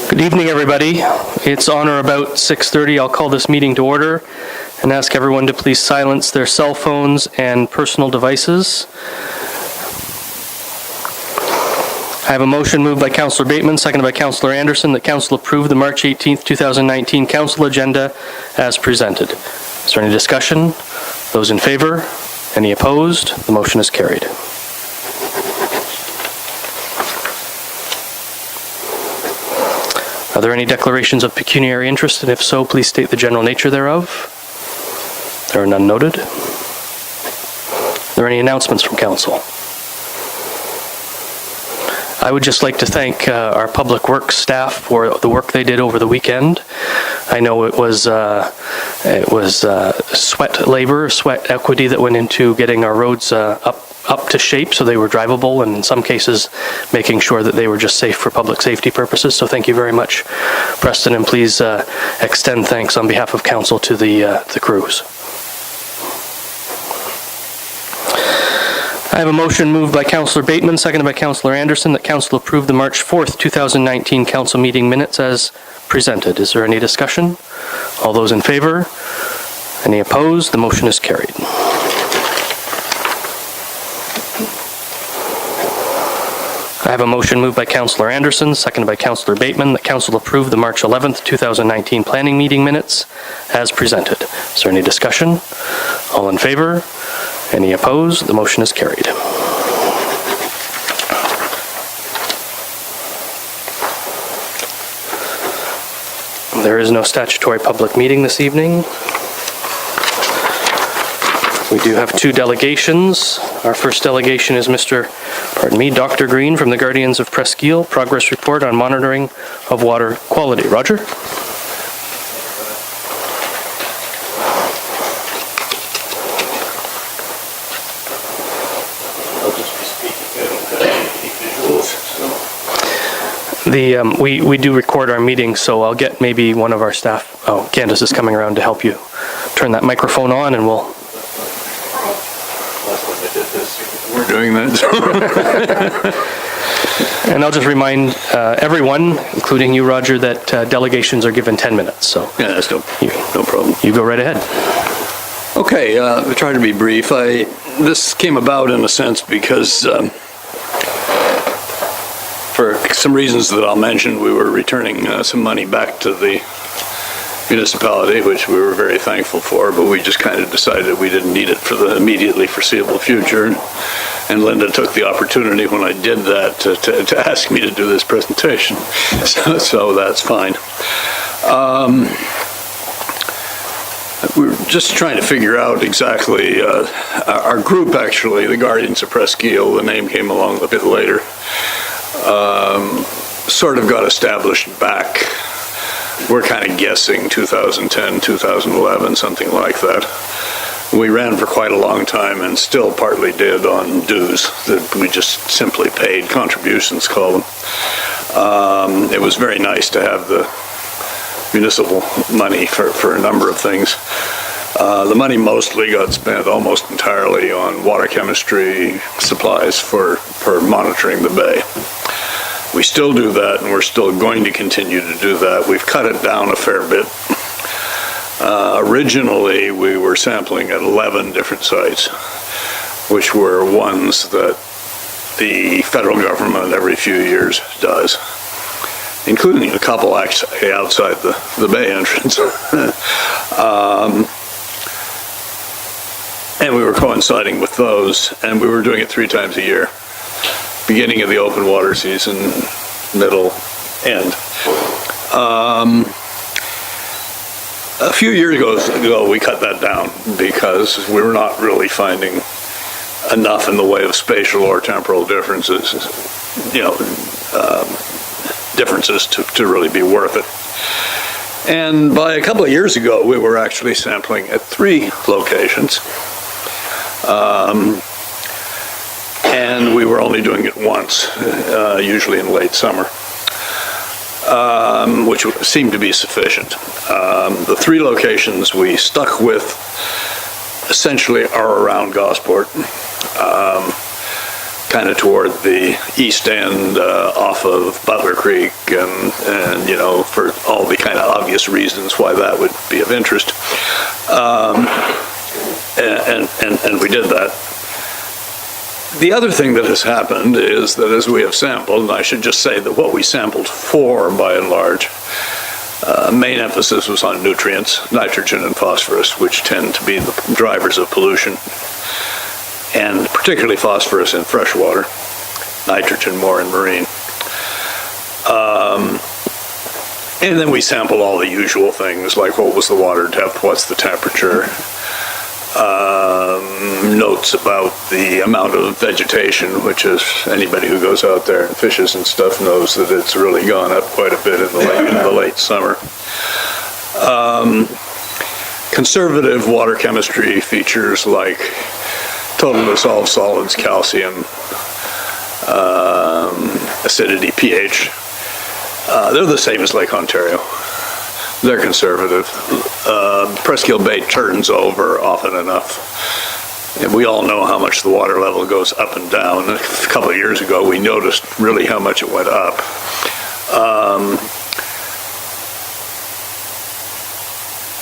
Good evening, everybody. It's on or about 6:30. I'll call this meeting to order and ask everyone to please silence their cell phones and personal devices. I have a motion moved by Councillor Bateman, seconded by Councillor Anderson, that Council approve the March 18th, 2019 Council agenda as presented. Is there any discussion? Those in favor? Any opposed? The motion is carried. Are there any declarations of pecuniary interest, and if so, please state the general nature thereof? There are none noted. Are there any announcements from Council? I would just like to thank our Public Works staff for the work they did over the weekend. I know it was sweat labor, sweat equity that went into getting our roads up to shape so they were drivable, and in some cases making sure that they were just safe for public safety purposes. So thank you very much, Preston, and please extend thanks on behalf of Council to the crews. I have a motion moved by Councillor Bateman, seconded by Councillor Anderson, that Council approve the March 4th, 2019 Council meeting minutes as presented. Is there any discussion? All those in favor? Any opposed? The motion is carried. I have a motion moved by Councillor Anderson, seconded by Councillor Bateman, that Council approve the March 11th, 2019 planning meeting minutes as presented. Is there any discussion? All in favor? Any opposed? The motion is carried. There is no statutory public meeting this evening. We do have two delegations. Our first delegation is Dr. Green from the Guardians of Presqu'île, progress report on monitoring of water quality. Roger? We do record our meetings, so I'll get maybe one of our staff. Oh, Candace is coming around to help you turn that microphone on, and we'll. We're doing that. And I'll just remind everyone, including you, Roger, that delegations are given 10 minutes. So yeah, that's no problem. You go right ahead. Okay, I'll try to be brief. This came about in a sense because. For some reasons that I'll mention, we were returning some money back to the municipality, which we were very thankful for, but we just kind of decided we didn't need it for the immediately foreseeable future. And Linda took the opportunity when I did that to ask me to do this presentation. So that's fine. We were just trying to figure out exactly, our group actually, the Guardians of Presqu'île, the name came along a bit later, sort of got established back, we're kind of guessing 2010, 2011, something like that. We ran for quite a long time and still partly did on dues that we just simply paid, contributions call them. It was very nice to have the municipal money for a number of things. The money mostly got spent almost entirely on water chemistry supplies for monitoring the bay. We still do that, and we're still going to continue to do that. We've cut it down a fair bit. Originally, we were sampling at 11 different sites, which were ones that the federal government every few years does, including a couple actually outside the bay entrance. And we were coinciding with those, and we were doing it 3 times a year. Beginning of the open water season, middle, end. A few years ago, we cut that down because we were not really finding enough in the way of spatial or temporal differences, differences to really be worth it. And by a couple of years ago, we were actually sampling at 3 locations. And we were only doing it once, usually in late summer, which seemed to be sufficient. The 3 locations we stuck with essentially are around Gosport. kind of toward the east end off of Butler Creek, and you know, for all the kind of obvious reasons why that would be of interest. And we did that. The other thing that has happened is that as we have sampled, and I should just say that what we sampled for, by and large, main emphasis was on nutrients, nitrogen and phosphorus, which tend to be the drivers of pollution, and particularly phosphorus in freshwater, nitrogen more in marine. And then we sampled all the usual things, like what was the water depth, what's the temperature, notes about the amount of vegetation, which is, anybody who goes out there and fishes and stuff knows that it's really gone up quite a bit in the late summer. Conservative water chemistry features like total dissolved solids, calcium, acidity, pH. They're the same as Lake Ontario. They're conservative. Presqu'île Bay turns over often enough. And we all know how much the water level goes up and down. A couple of years ago, we noticed really how much it went up.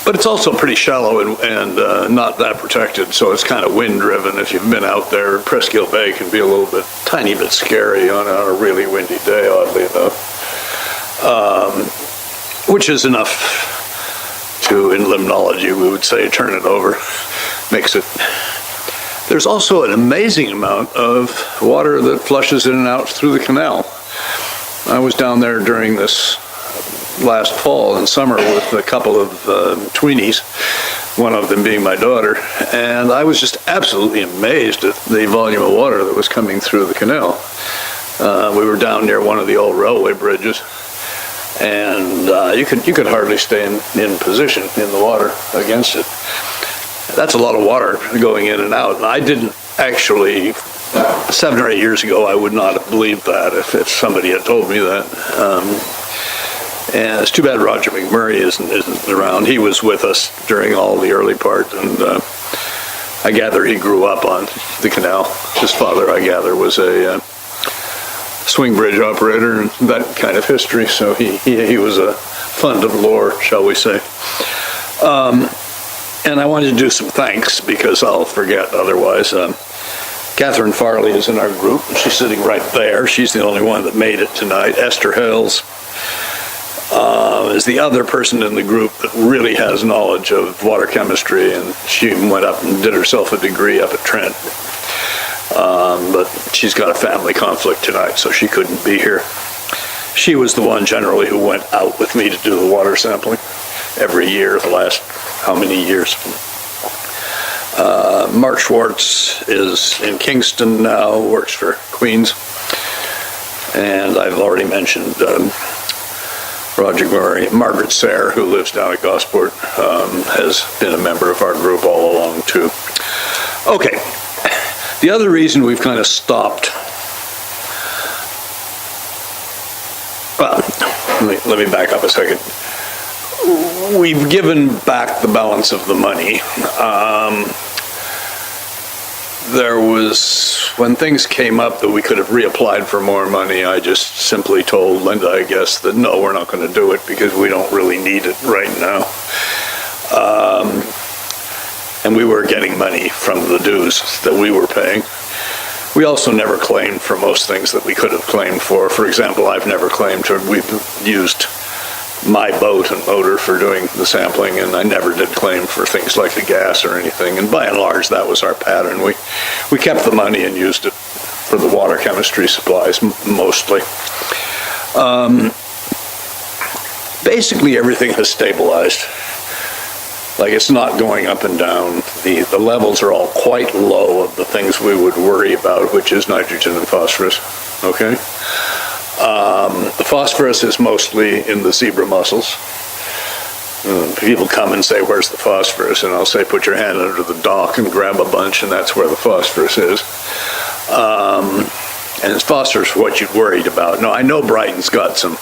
But it's also pretty shallow and not that protected, so it's kind of wind-driven. If you've been out there, Presqu'île Bay can be a little bit, tiny bit scary on a really windy day, oddly enough. Which is enough to, in limnology, we would say, turn it over, makes it. There's also an amazing amount of water that flushes in and out through the canal. I was down there during this last fall and summer with a couple of tweenies, one of them being my daughter, and I was just absolutely amazed at the volume of water that was coming through the canal. We were down near one of the old railway bridges, and you could hardly stay in position in the water against it. That's a lot of water going in and out, and I didn't actually, 7 or 8 years ago, I would not have believed that if somebody had told me that. And it's too bad Roger McMurray isn't around. He was with us during all the early part, and I gather he grew up on the canal. His father, I gather, was a swing bridge operator and that kind of history, so he was a fund of lore, shall we say. And I wanted to do some thanks because I'll forget otherwise. Catherine Farley is in our group. She's sitting right there. She's the only one that made it tonight. Esther Hales is the other person in the group that really has knowledge of water chemistry, and she went up and did herself a degree up at Trent. But she's got a family conflict tonight, so she couldn't be here. She was the one generally who went out with me to do the water sampling every year, the last how many years. Mark Schwartz is in Kingston now, works for Queens. And I've already mentioned Roger Murray. Margaret Sayre, who lives down at Gosport, has been a member of our group all along, too. Okay. The other reason we've kind of stopped, well, let me back up a second. We've given back the balance of the money. There was, when things came up that we could have reapplied for more money, I just simply told Linda, I guess, that no, we're not going to do it because we don't really need it right now. And we were getting money from the dues that we were paying. We also never claimed for most things that we could have claimed for. For example, I've never claimed we've used my boat and motor for doing the sampling, and I never did claim for things like the gas or anything. And by and large, that was our pattern. We kept the money and used it for the water chemistry supplies mostly. Basically, everything has stabilized. Like, it's not going up and down. The levels are all quite low of the things we would worry about, which is nitrogen and phosphorus. Okay? The phosphorus is mostly in the zebra mussels. People come and say, where's the phosphorus? And I'll say, put your hand under the dock and grab a bunch, and that's where the phosphorus is. And it's phosphorus what you'd worried about. Now, I know Brighton's got some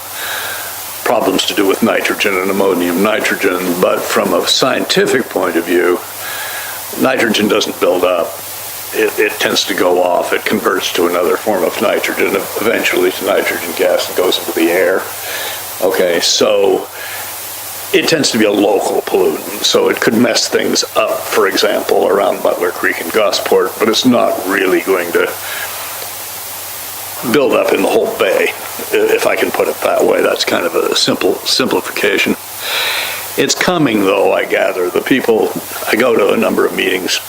problems to do with nitrogen and ammonium nitrogen, but from a scientific point of view, nitrogen doesn't build up. it tends to go off. It converts to another form of nitrogen, eventually to nitrogen gas, and goes into the air. Okay, so it tends to be a local pollutant, so it could mess things up, for example, around Butler Creek and Gosport, but it's not really going to build up in the whole bay, if I can put it that way. That's kind of a simplification. It's coming, though, I gather. I go to a number of meetings,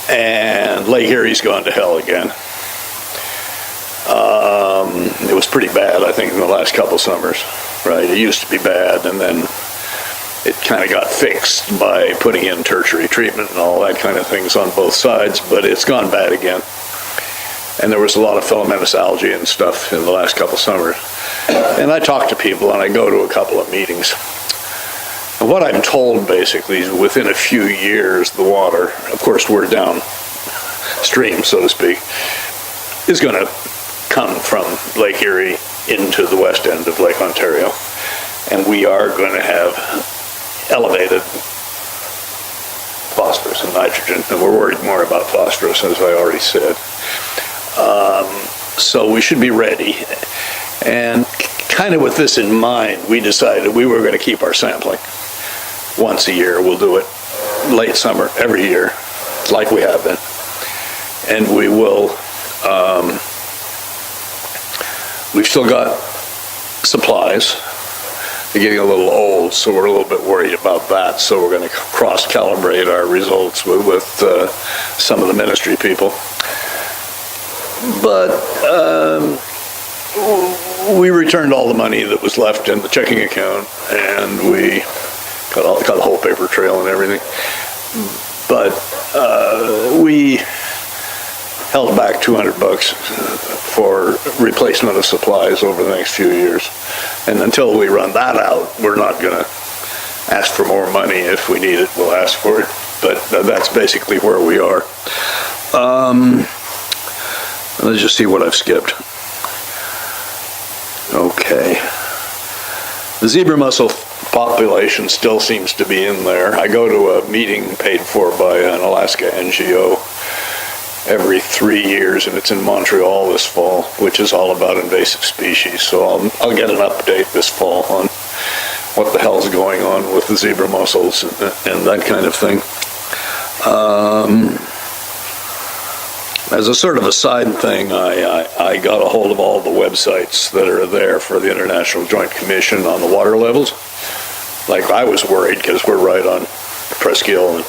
and Lake Erie's gone to hell again. It was pretty bad, I think, in the last couple summers, right? It used to be bad, and then it kind of got fixed by putting in tertiary treatment and all that kind of things on both sides, but it's gone bad again. And there was a lot of filamentous algae and stuff in the last couple summers. And I talk to people, and I go to a couple of meetings. And what I'm told, basically, is within a few years, the water, of course, we're downstream, so to speak, is going to come from Lake Erie into the west end of Lake Ontario. And we are going to have elevated phosphorus and nitrogen, and we're worried more about phosphorus, as I already said. So we should be ready. And kind of with this in mind, we decided we were going to keep our sampling once a year. We'll do it late summer every year, like we have been. And we will, we've still got supplies. They're getting a little old, so we're a little bit worried about that. So we're going to cross-calibrate our results with some of the ministry people. But we returned all the money that was left in the checking account, and we got the whole paper trail and everything. But we held back $200 for replacement of supplies over the next few years. And until we run that out, we're not going to ask for more money. If we need it, we'll ask for it. But that's basically where we are. Let's just see what I've skipped. Okay. The zebra mussel population still seems to be in there. I go to a meeting paid for by an Alaska NGO every 3 years, and it's in Montreal this fall, which is all about invasive species. So I'll get an update this fall on what the hell's going on with the zebra mussels and that kind of thing. As a sort of a side thing, I got a hold of all the websites that are there for the International Joint Commission on the water levels. Like, I was worried because we're right on Presqu'île,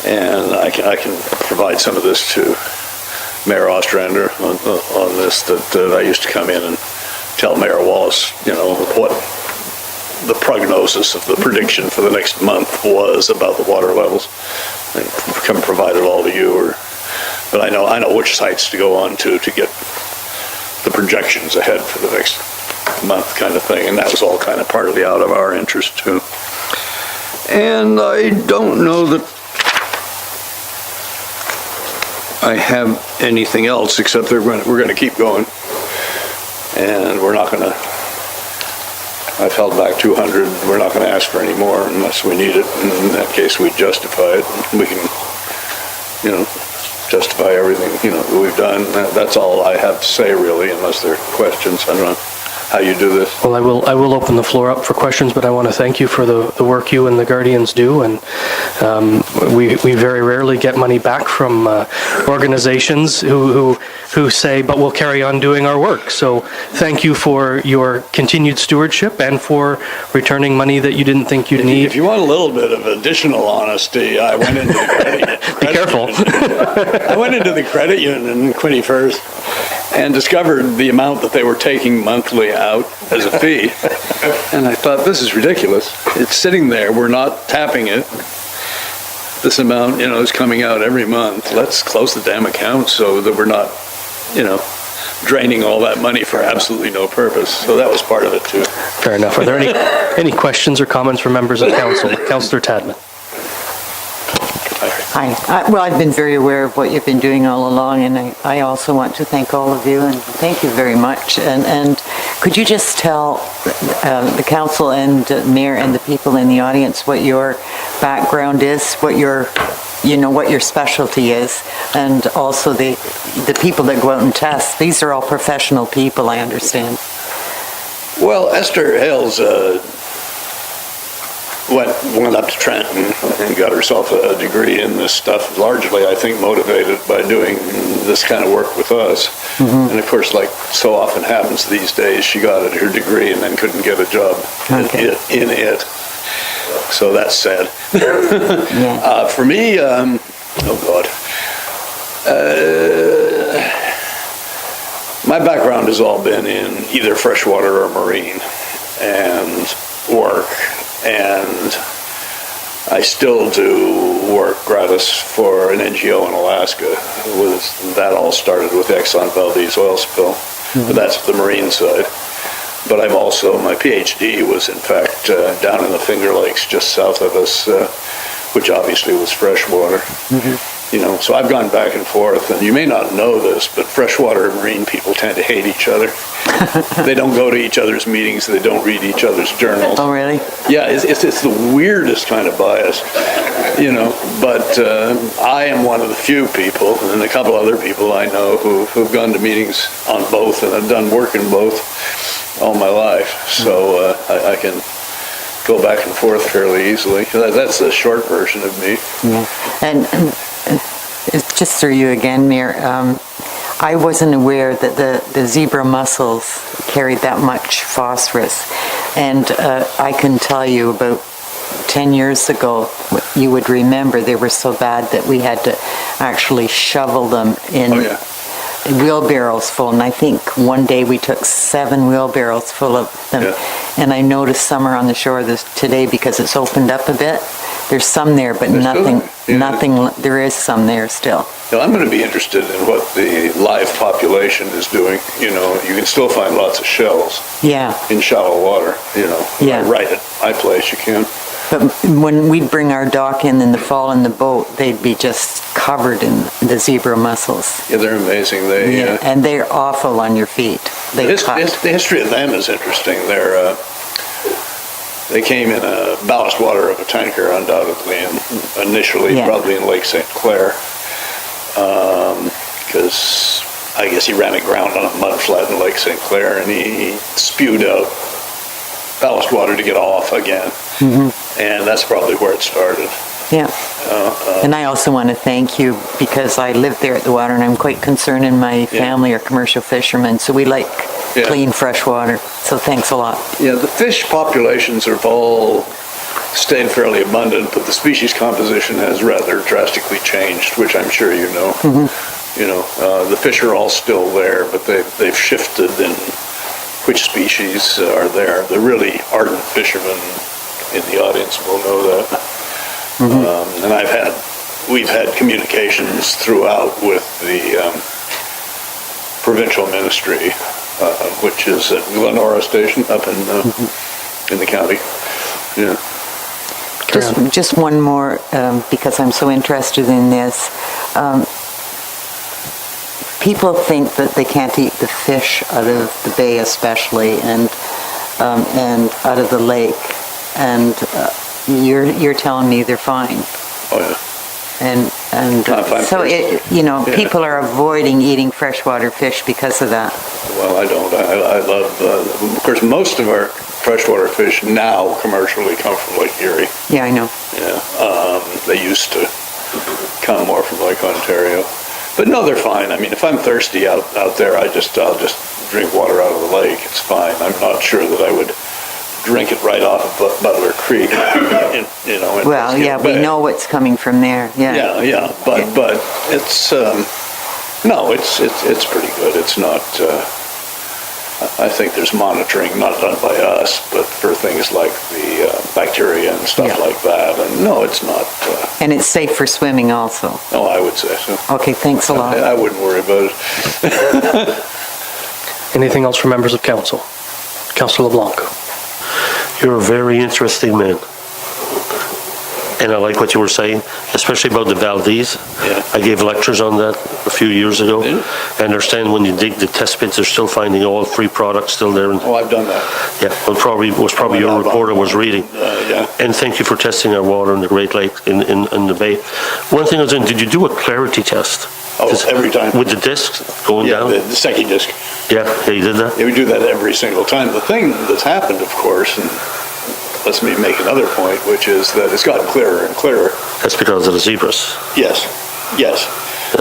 and I can provide some of this to Mayor Ostrander on this, that I used to come in and tell Mayor Wallace, what the prognosis of the prediction for the next month was about the water levels. And come provide it all to you, but I know which sites to go on to get the projections ahead for the next month, kind of thing, and that was all kind of partly out of our interest too. And I don't know that I have anything else except we're going to keep going, and we're not going to. I've held back 200. We're not going to ask for any more unless we need it. And in that case, we justify it. We can, justify everything, that we've done. That's all I have to say, really, unless there are questions. I don't know how you do this. Well, I will open the floor up for questions, but I want to thank you for the work you and the Guardians do. And we very rarely get money back from organizations who say, but we'll carry on doing our work. So thank you for your continued stewardship and for returning money that you didn't think you'd need. If you want a little bit of additional honesty, I went into the credit Be careful. I went into the credit union in Quinte First and discovered the amount that they were taking monthly out as a fee. And I thought, this is ridiculous. It's sitting there. We're not tapping it. This amount, is coming out every month. Let's close the damn account so that we're not, draining all that money for absolutely no purpose. So that was part of it, too. Fair enough. Are there any questions or comments from members of council? Councillor Tadman. Hi. Well, I've been very aware of what you've been doing all along, and I also want to thank all of you, and thank you very much. And Could you just tell the council and mayor and the people in the audience what your background is, what your specialty is, and also the people that go out and test? These are all professional people, I understand. Well, Esther Hales went up to Trenton and got herself a degree in this stuff, largely, I think, motivated by doing this kind of work with us. And of course, like so often happens these days, she got her degree and then couldn't get a job in it. So that's sad. Yeah. For me, oh God. My background has all been in either freshwater or marine and work, and I still do work gratis for an NGO in Alaska. That all started with the Exxon Valdez oil spill, but that's the marine side. But I'm also, my PhD was in fact down in the Finger Lakes just south of us, which obviously was freshwater. So I've gone back and forth, and you may not know this, but freshwater and marine people tend to hate each other. They don't go to each other's meetings, they don't read each other's journals. Oh, really? Yeah, it's the weirdest kind of bias, but I am one of the few people, and a couple other people I know who've gone to meetings on both, and I've done work in both all my life, so I can go back and forth fairly easily. That's the short version of me. Yeah. And it's just through you again, Mayor, I wasn't aware that the zebra mussels carried that much phosphorus. And I can tell you about 10 years ago, you would remember they were so bad that we had to actually shovel them in wheelbarrows full. And I think one day we took 7 wheelbarrows full of them. Yeah. And I noticed some are on the shore today because it's opened up a bit. There's some there, but nothing, there is some there still. Now, I'm going to be interested in what the live population is doing. You can still find lots of shells in shallow water, right at my place you can. But when we'd bring our dock in the fall in the boat, they'd be just covered in the zebra mussels. Yeah, they're amazing. And they're awful on your feet. The history of them is interesting. They came in a ballast water of a tanker, undoubtedly, and initially probably in Lake St. Clair, because I guess he ran aground on a mud flat in Lake St. Clair, and he spewed out ballast water to get off again, and that's probably where it started. Yeah. And I also want to thank you because I live there at the water, and I'm quite concerned, and my family are commercial fishermen, so we like clean fresh water. So thanks a lot. Yeah, the fish populations have all stayed fairly abundant, but the species composition has rather drastically changed, which I'm sure you know. The fish are all still there, but they've shifted in which species are there. The really ardent fishermen in the audience will know that. And we've had communications throughout with the provincial ministry, which is at Glenora Station up in the county. Yeah. Just one more, because I'm so interested in this. People think that they can't eat the fish out of the bay, especially, and out of the lake, and you're telling me they're fine. Oh yeah. And so people are avoiding eating freshwater fish because of that. Well, I don't. I love. Of course, most of our freshwater fish now commercially come from Lake Erie. Yeah, I know. Yeah, they used to come more from Lake Ontario, but no, they're fine. I mean, if I'm thirsty out there, I'll just drink water out of the lake. It's fine. I'm not sure that I would drink it right off of Butler Creek. Well, we know what's coming from there. Yeah. But it's it's pretty good. It's not. I think there's monitoring not done by us, but for things like the bacteria and stuff like that. And no, it's not. And it's safe for swimming also. Oh, I would say so. Okay, thanks a lot. I wouldn't worry about it. Anything else from members of council? Councillor LeBlanc. You're a very interesting man. And I like what you were saying, especially about the Valdez. Yeah. I gave lectures on that a few years ago. Yeah. I understand when you dig the test pits, they're still finding oil-free products still there. Oh, I've done that. Yeah, well, probably your reporter was reading. Yeah. And thank you for testing our water in the Great Lake, in the bay. One thing I was in, did you do a clarity test? Oh, every time. With the discs going Yeah, down? the second disc. Yeah, you did that? Yeah, we do that every single time. The thing that's happened, of course, and lets me make another point, which is that it's gotten clearer and clearer. That's because of the zebras. Yes.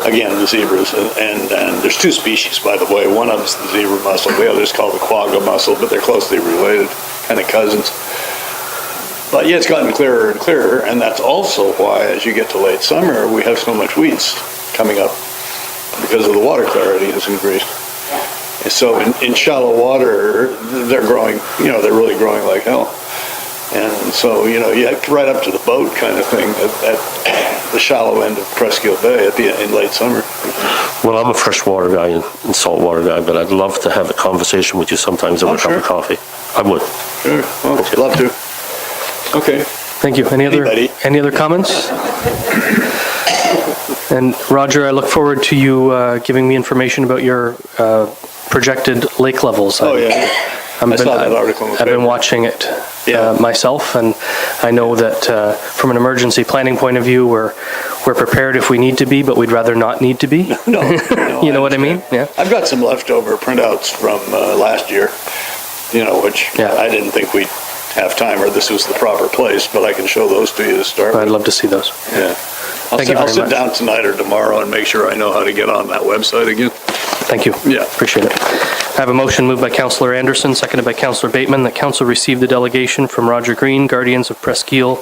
Again, the zebras, and there's two species, by the way. One of them's the zebra mussel, the other's called the quagga mussel, but they're closely related, kind of cousins. But yeah, it's gotten clearer and clearer, and that's also why, as you get to late summer, we have so much weeds coming up because of the water clarity has increased. And so in shallow water, they're growing, they're really growing like hell. And so, you have right up to the boat kind of thing at the shallow end of Presqu'île Bay in late summer. Well, I'm a freshwater guy and saltwater guy, but I'd love to have a conversation with you sometimes over a cup of coffee. I would. Sure, well, I'd love to. Okay. Thank you. Any other comments? And Roger, I look forward to you giving me information about your projected lake levels. Oh, yeah. I saw that article in the I've been paper. watching it Yeah. myself, and I know that from an emergency planning point of view, we're prepared if we need to be, but we'd rather not need to be. No. You know what I mean? Yeah. I've got some leftover printouts from last year, which Yeah. I didn't think we'd have time, or this was the proper place, but I can show those to you to start I'd with. love to see those. Yeah. Thank you I'll very sit much. down tonight or tomorrow and make sure I know how to get on that website again. Thank you. Yeah. Appreciate it. I have a motion moved by Councillor Anderson, seconded by Councillor Bateman, that Council receive the delegation from Roger Green, Guardians of Presqu'île,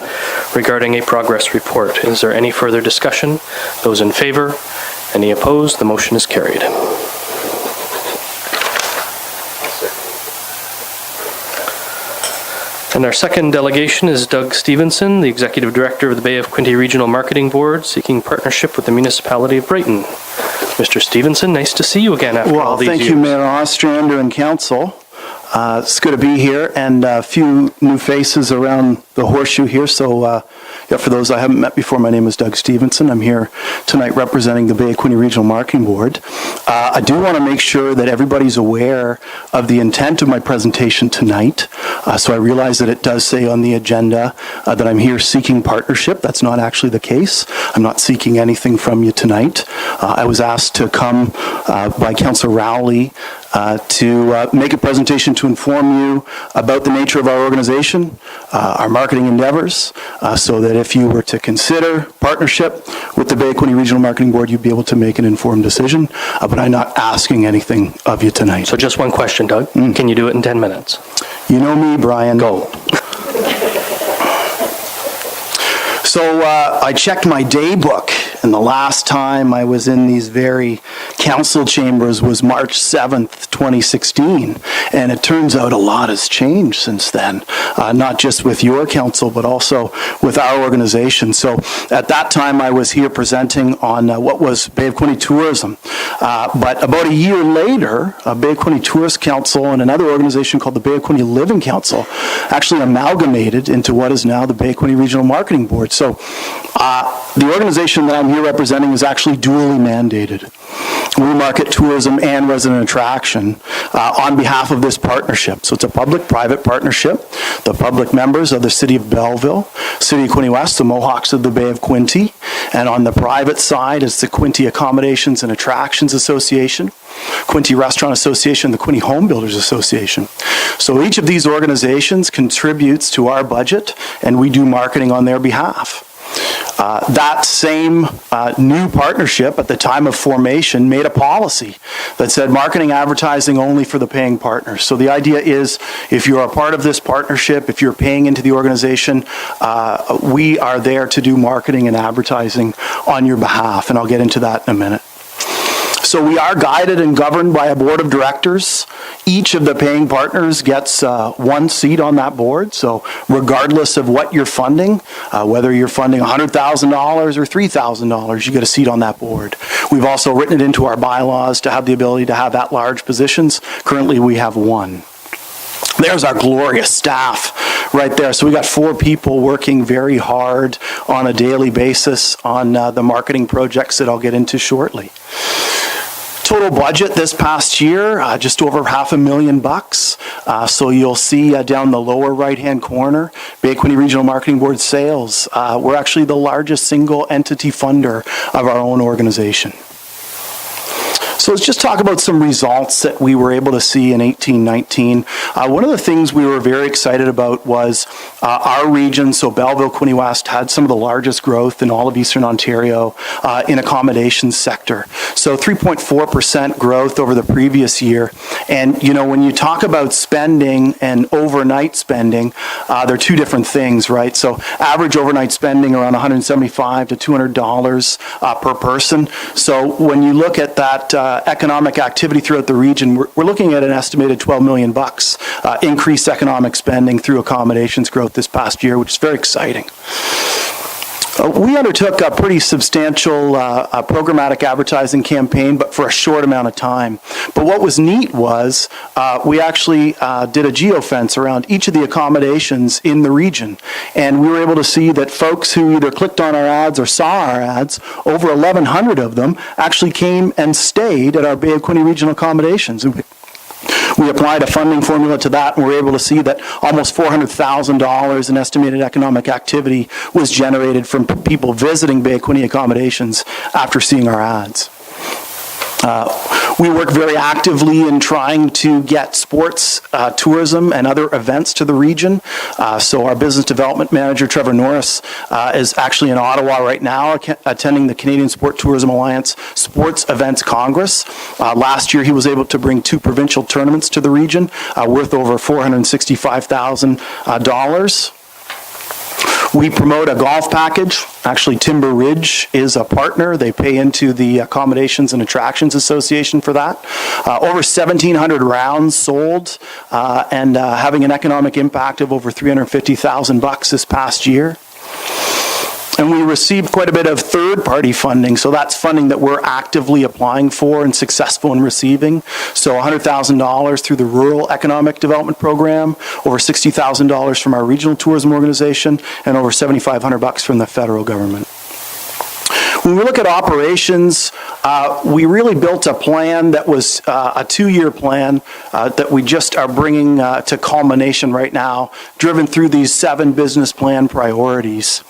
regarding a progress report. Is there any further discussion? Those in favor? Any opposed? The motion is carried. And our second delegation is Doug Stevenson, the Executive Director of the Bay of Quinte Regional Marketing Board, seeking partnership with the municipality of Brighton. Mr. Stevenson, nice to see you again after all these years. Thank you, Mayor Ostrander and Council. It's good to be here, and a few new faces around the horseshoe here. So, for those I haven't met before, my name is Doug Stevenson. I'm here tonight representing the Bay of Quinte Regional Marketing Board. I do want to make sure that everybody's aware of the intent of my presentation tonight. So I realize that it does say on the agenda that I'm here seeking partnership. That's not actually the case. I'm not seeking anything from you tonight. I was asked to come by Councillor Rowley to make a presentation to inform you about the nature of our organization, our marketing endeavors, so that if you were to consider partnership with the Bay of Quinte Regional Marketing Board, you'd be able to make an informed decision. But I'm not asking anything of you tonight. So just one question, Doug. Can you do it in 10 minutes? You know me, Brian. Go. So I checked my day book, and the last time I was in these very council chambers was March 7th, 2016. And it turns out a lot has changed since then, not just with your council, but also with our organization. So at that time, I was here presenting on what was Bay of Quinte Tourism. But about a year later, Bay of Quinte Tourist Council and another organization called the Bay of Quinte Living Council actually amalgamated into what is now the Bay of Quinte Regional Marketing Board. So the organization that I'm here representing is actually dually mandated. We market tourism and resident attraction on behalf of this partnership. So it's a public-private partnership. The public members are the City of Belleville, City of Quinte West, the Mohawks of the Bay of Quinte, and on the private side is the Quinte Accommodations and Attractions Association, Quinte Restaurant Association, the Quinte Home Builders Association. So each of these organizations contributes to our budget, and we do marketing on their behalf. That same new partnership at the time of formation made a policy that said marketing advertising only for the paying partners. So the idea is if you're a part of this partnership, if you're paying into the organization, we are there to do marketing and advertising on your behalf, and I'll get into that in a minute. So we are guided and governed by a board of directors. Each of the paying partners gets one seat on that board. So regardless of what you're funding, whether you're funding $100,000 or $3,000, you get a seat on that board. We've also written it into our bylaws to have the ability to have at-large positions. Currently, we have one. There's our glorious staff right there. So we got 4 people working very hard on a daily basis on the marketing projects that I'll get into shortly. Total budget this past year, just over $500,000. So you'll see down the lower right-hand corner, Bay Quinte Regional Marketing Board sales. We're actually the largest single entity funder of our own organization. So let's just talk about some results that we were able to see in 18-19. One of the things we were very excited about was our region, so Belleville, Quinte West, had some of the largest growth in all of Eastern Ontario in accommodations sector. So 3.4% growth over the previous year. And, you know, when you talk about spending and overnight spending, they're two different things, right? So average overnight spending around $175 to $200 per person. So when you look at that economic activity throughout the region, we're looking at an estimated $12 million increased economic spending through accommodations growth this past year, which is very exciting. We undertook a pretty substantial programmatic advertising campaign, but for a short amount of time. But what was neat was we actually did a geofence around each of the accommodations in the region. And we were able to see that folks who either clicked on our ads or saw our ads, over 1,100 of them actually came and stayed at our Bay of Quinte regional accommodations. We applied a funding formula to that, and we were able to see that almost $400,000 in estimated economic activity was generated from people visiting Bay Quinte accommodations after seeing our ads. We work very actively in trying to get sports, tourism, and other events to the region. So our business development manager, Trevor Norris, is actually in Ottawa right now attending the Canadian Sport Tourism Alliance Sports Events Congress. Last year, he was able to bring 2 provincial tournaments to the region worth over $465,000. We promote a golf package. Actually, Timber Ridge is a partner. They pay into the Accommodations and Attractions Association for that. Over 1,700 rounds sold and having an economic impact of over $350,000 this past year. And we received quite a bit of third-party funding, so that's funding that we're actively applying for and successful in receiving. So $100,000 through the Rural Economic Development Program, over $60,000 from our regional tourism organization, and over $7,500 from the federal government. When we look at operations, we really built a plan that was a 2-year plan that we just are bringing to culmination right now, driven through these 7 business plan priorities.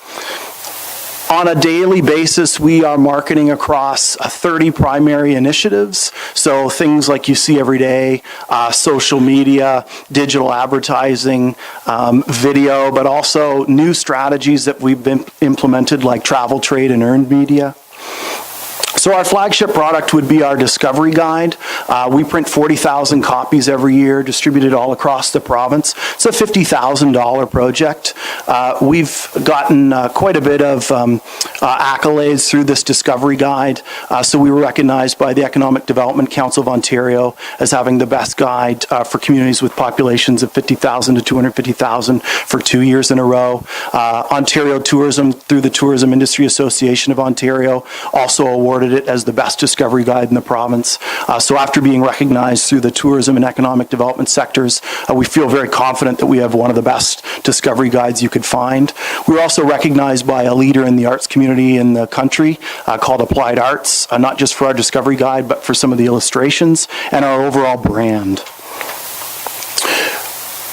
On a daily basis, we are marketing across 30 primary initiatives. So things like you see every day, social media, digital advertising, video, but also new strategies that we've been implemented like travel, trade, and earned media. So our flagship product would be our Discovery Guide. We print 40,000 copies every year, distributed all across the province. It's a $50,000 project. We've gotten quite a bit of accolades through this Discovery Guide. So we were recognized by the Economic Development Council of Ontario as having the best guide for communities with populations of 50,000 to 250,000 for 2 years in a row. Ontario Tourism, through the Tourism Industry Association of Ontario, also awarded it as the best discovery guide in the province. So after being recognized through the tourism and economic development sectors, we feel very confident that we have one of the best discovery guides you could find. We're also recognized by a leader in the arts community in the country called Applied Arts, not just for our discovery guide, but for some of the illustrations and our overall brand.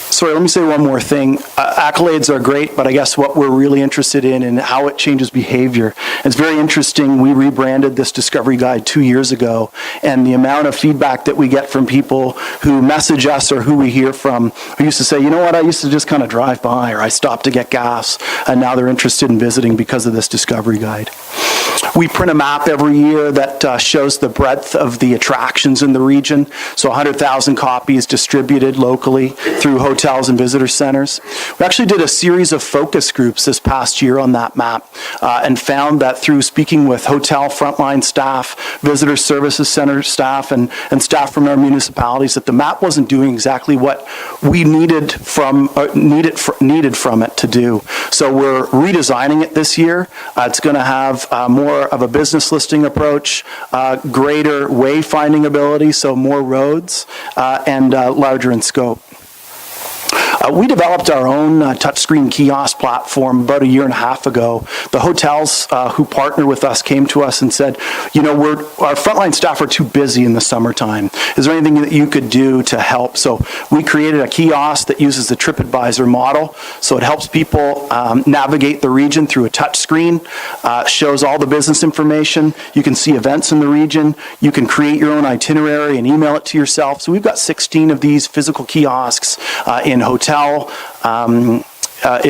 Sorry, let me say one more thing. Accolades are great, but I guess what we're really interested in and how it changes behavior. It's very interesting. We rebranded this Discovery Guide 2 years ago, and the amount of feedback that we get from people who message us or who we hear from, who used to say, you know what, I used to just kind of drive by or I stopped to get gas, and now they're interested in visiting because of this Discovery Guide. We print a map every year that shows the breadth of the attractions in the region. So 100,000 copies distributed locally through hotels and visitor centers. We actually did a series of focus groups this past year on that map and found that through speaking with hotel frontline staff, visitor services center staff, and staff from our municipalities, that the map wasn't doing exactly what we needed from it to do. So we're redesigning it this year. It's going to have more of a business listing approach, greater wayfinding ability, so more roads, and larger in scope. We developed our own touchscreen kiosk platform about a year and a half ago. The hotels who partner with us came to us and said, our frontline staff are too busy in the summertime. Is there anything that you could do to help? So we created a kiosk that uses the TripAdvisor model. So it helps people navigate the region through a touch screen, shows all the business information. You can see events in the region. You can create your own itinerary and email it to yourself. So we've got 16 of these physical kiosks in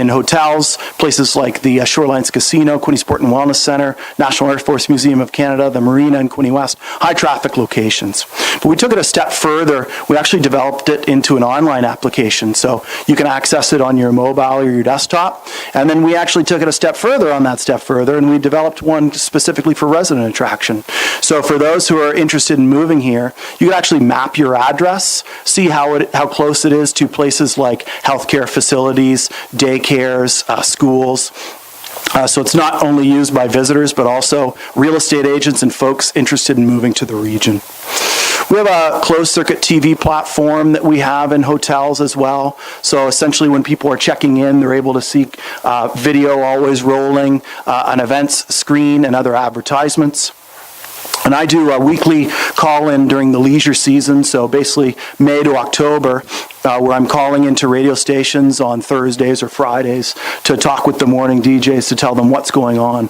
hotels, places like the Shorelines Casino, Quinte Sport and Wellness Center, National Air Force Museum of Canada, the Marina in Quinte West, high traffic locations. But we took it a step further. We actually developed it into an online application, so you can access it on your mobile or your desktop. And then we actually took it a step further on that step further, and we developed one specifically for resident attraction. So for those who are interested in moving here, you can actually map your address, see how close it is to places like healthcare facilities, daycares, schools. So it's not only used by visitors, but also real estate agents and folks interested in moving to the region. We have a closed-circuit TV platform that we have in hotels as well. So essentially when people are checking in, they're able to see video always rolling, an events screen, and other advertisements. And I do a weekly call-in during the leisure season, so basically May to October, where I'm calling into radio stations on Thursdays or Fridays to talk with the morning DJs to tell them what's going on.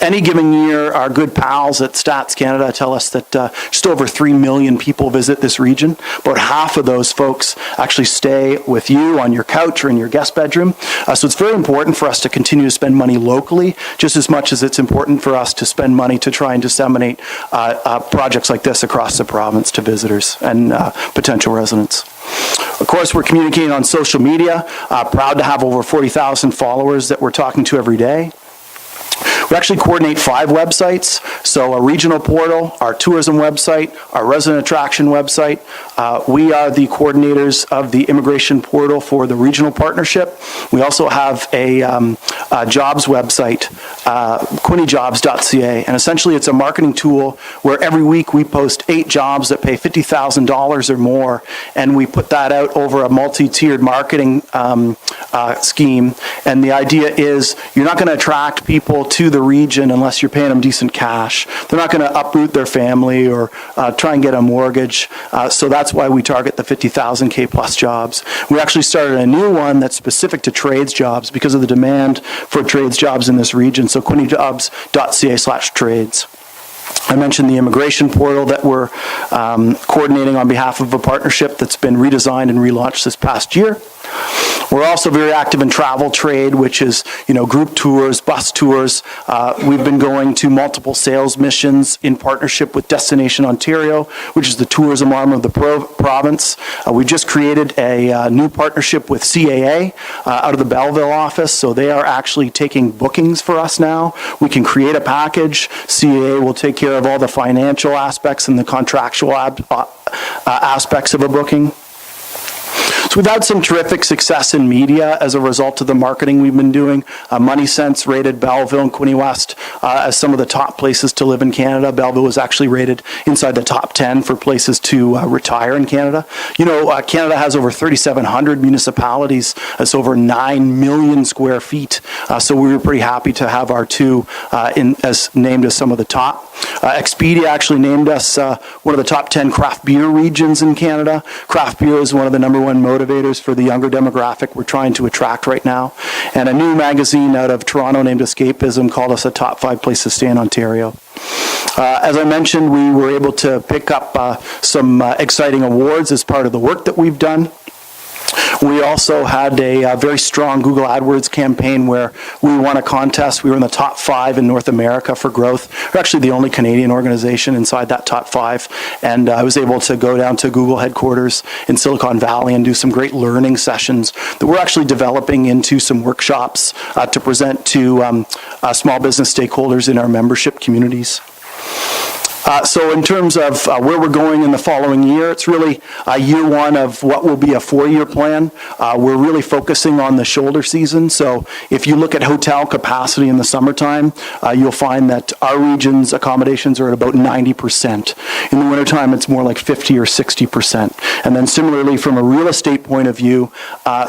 Any given year, our good pals at Stats Canada tell us that just over 3 million people visit this region. About half of those folks actually stay with you on your couch or in your guest bedroom. So it's very important for us to continue to spend money locally, just as much as it's important for us to spend money to try and disseminate projects like this across the province to visitors and potential residents. Of course, we're communicating on social media. Proud to have over 40,000 followers that we're talking to every day. We actually coordinate 5 websites, so a regional portal, our tourism website, our resident attraction website. We are the coordinators of the immigration portal for the regional partnership. We also have a jobs website, quintejobs.ca, and essentially it's a marketing tool where every week we post 8 jobs that pay $50,000 or more, and we put that out over a multi-tiered marketing scheme. And the idea is you're not going to attract people to the region unless you're paying them decent cash. They're not going to uproot their family or try and get a mortgage. So that's why we target the 50,000 plus jobs. We actually started a new one that's specific to trades jobs because of the demand for trades jobs in this region. So quintejobs.ca/trades. I mentioned the immigration portal that we're coordinating on behalf of a partnership that's been redesigned and relaunched this past year. We're also very active in travel trade, which is, group tours, bus tours. We've been going to multiple sales missions in partnership with Destination Ontario, which is the tourism arm of the province. We just created a new partnership with CAA out of the Belleville office, so they are actually taking bookings for us now. We can create a package. CAA will take care of all the financial aspects and the contractual aspects of a booking. So we've had some terrific success in media as a result of the marketing we've been doing. Money Sense rated Belleville and Quinte West as some of the top places to live in Canada. Belleville was actually rated inside the top 10 for places to retire in Canada. Canada has over 3,700 municipalities. That's over 9 million square feet. So we were pretty happy to have our 2 named as some of the top. Expedia actually named us one of the top 10 craft beer regions in Canada. Craft beer is one of the number 1 motivators for the younger demographic we're trying to attract right now. And a new magazine out of Toronto named Escapism called us a top 5 place to stay in Ontario. As I mentioned, we were able to pick up some exciting awards as part of the work that we've done. We also had a very strong Google AdWords campaign where we won a contest. We were in the top 5 in North America for growth. We're actually the only Canadian organization inside that top 5. And I was able to go down to Google headquarters in Silicon Valley and do some great learning sessions that we're actually developing into some workshops to present to small business stakeholders in our membership communities. So in terms of where we're going in the following year, it's really year one of what will be a 4-year plan. We're really focusing on the shoulder season. So if you look at hotel capacity in the summertime, you'll find that our region's accommodations are at about 90%. In the wintertime, it's more like 50 or 60%. And then similarly, from a real estate point of view,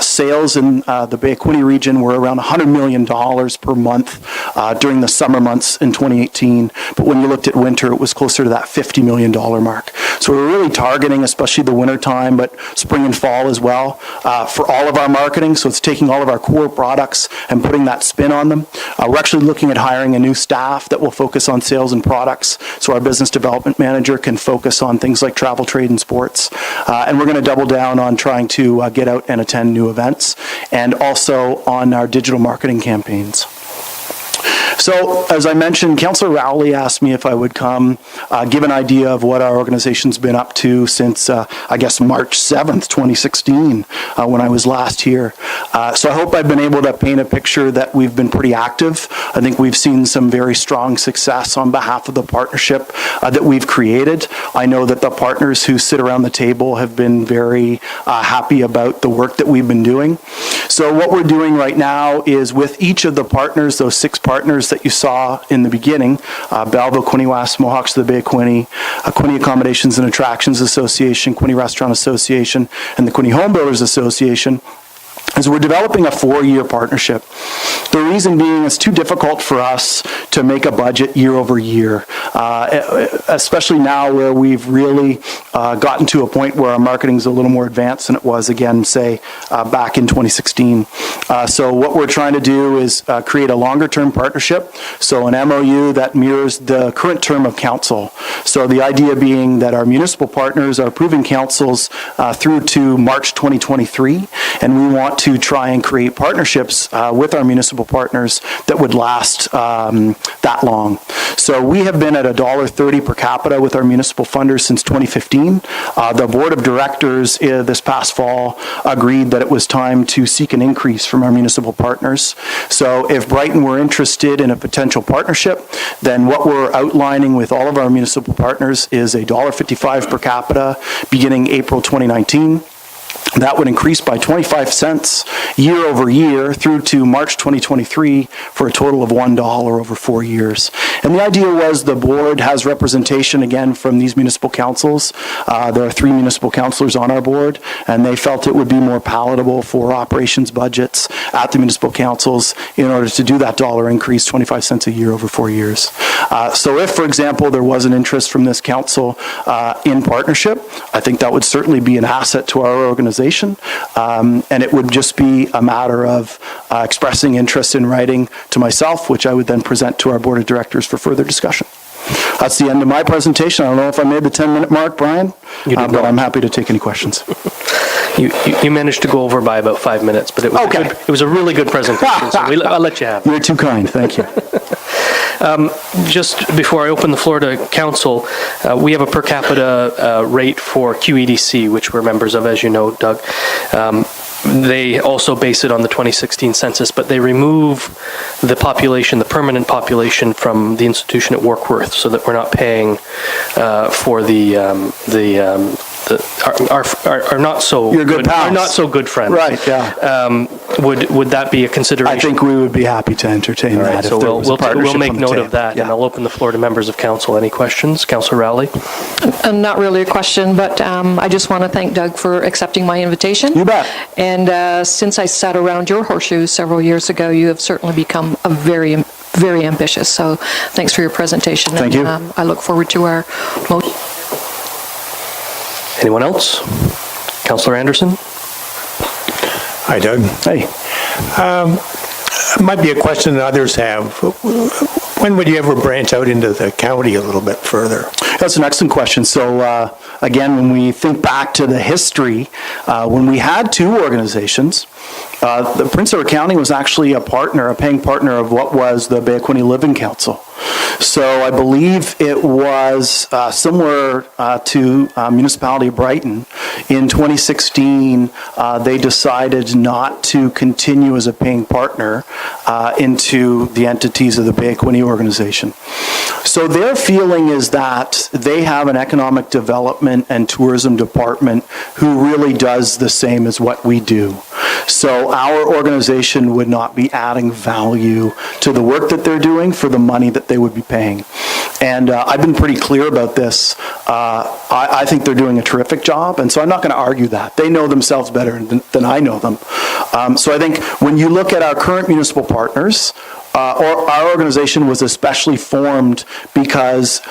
sales in the Bay of Quinte region were around $100 million per month during the summer months in 2018. But when you looked at winter, it was closer to that $50 million mark. So we're really targeting, especially the winter time, but spring and fall as well, for all of our marketing. So it's taking all of our core products and putting that spin on them. We're actually looking at hiring a new staff that will focus on sales and products, so our business development manager can focus on things like travel, trade, and sports. And we're going to double down on trying to get out and attend new events, and also on our digital marketing campaigns. So, as I mentioned, Councillor Rowley asked me if I would come give an idea of what our organization's been up to since, I guess, March 7th, 2016, when I was last here. So I hope I've been able to paint a picture that we've been pretty active. I think we've seen some very strong success on behalf of the partnership that we've created. I know that the partners who sit around the table have been very happy about the work that we've been doing. So what we're doing right now is with each of the partners, those 6 partners that you saw in the beginning, Belleville, Quinte West, Mohawks of the Bay of Quinte, Quinte Accommodations and Attractions Association, Quinte Restaurant Association, and the Quinte Home Builders Association, is we're developing a 4-year partnership. The reason being it's too difficult for us to make a budget year over year, especially now where we've really gotten to a point where our marketing is a little more advanced than it was, again, say, back in 2016. So what we're trying to do is create a longer-term partnership, so an MOU that mirrors the current term of council. So the idea being that our municipal partners are approving councils through to March 2023, and we want to try and create partnerships with our municipal partners that would last that long. So we have been at $1.30 per capita with our municipal funders since 2015. The board of directors this past fall agreed that it was time to seek an increase from our municipal partners. So if Brighton were interested in a potential partnership, then what we're outlining with all of our municipal partners is $1.55 per capita beginning April 2019. That would increase by 25 cents year over year through to March 2023 for a total of $1 over 4 years. And the idea was the board has representation, again, from these municipal councils. There are 3 municipal councilors on our board, and they felt it would be more palatable for operations budgets at the municipal councils in order to do that dollar increase, 25 cents a year over 4 years. So if, for example, there was an interest from this council in partnership, I think that would certainly be an asset to our organization. And it would just be a matter of expressing interest in writing to myself, which I would then present to our board of directors for further discussion. That's the end of my presentation. I don't know if I made the 10-minute mark, Brian, but I'm happy to take any questions. You managed to go over by about 5 minutes, but it was Okay. it was a really good presentation, so I'll let you have it. You're too kind. Thank you. Just before I open the floor to council, we have a per capita rate for QEDC, which we're members of, as you know, Doug. They also base it on the 2016 census, but they remove the population, the permanent population, from the institution at Warkworth, so that we're not paying for our not so Your good pals. our not so good friends. Right, yeah. Would that be a consideration? I think we would be happy to entertain All right, that so if there was a partnership we'll make on the note table. of that, Yeah. and I'll open the floor to members of council. Any questions? Councillor Rowley? Not really a question, but I just want to thank Doug for accepting my invitation. You bet. And since I sat around your horseshoes several years ago, you have certainly become a very, very ambitious. So thanks for your presentation. Thank you. I look forward to our motion. Anyone else? Councillor Anderson? Hi, Doug. Hey. Might be a question that others have. When would you ever branch out into the county a little bit further? That's an excellent question. So again, when we think back to the history, when we had 2 organizations, the Prince Edward County was actually a partner, a paying partner of what was the Bay of Quinte Living Council. So I believe it was similar to Municipality of Brighton. In 2016, they decided not to continue as a paying partner into the entities of the Bay of Quinte organization. So their feeling is that they have an economic development and tourism department who really does the same as what we do. So our organization would not be adding value to the work that they're doing for the money that they would be paying. And I've been pretty clear about this. I think they're doing a terrific job, and so I'm not going to argue that. They know themselves better than I know them. So I think when you look at our current municipal partners, or our organization was especially formed because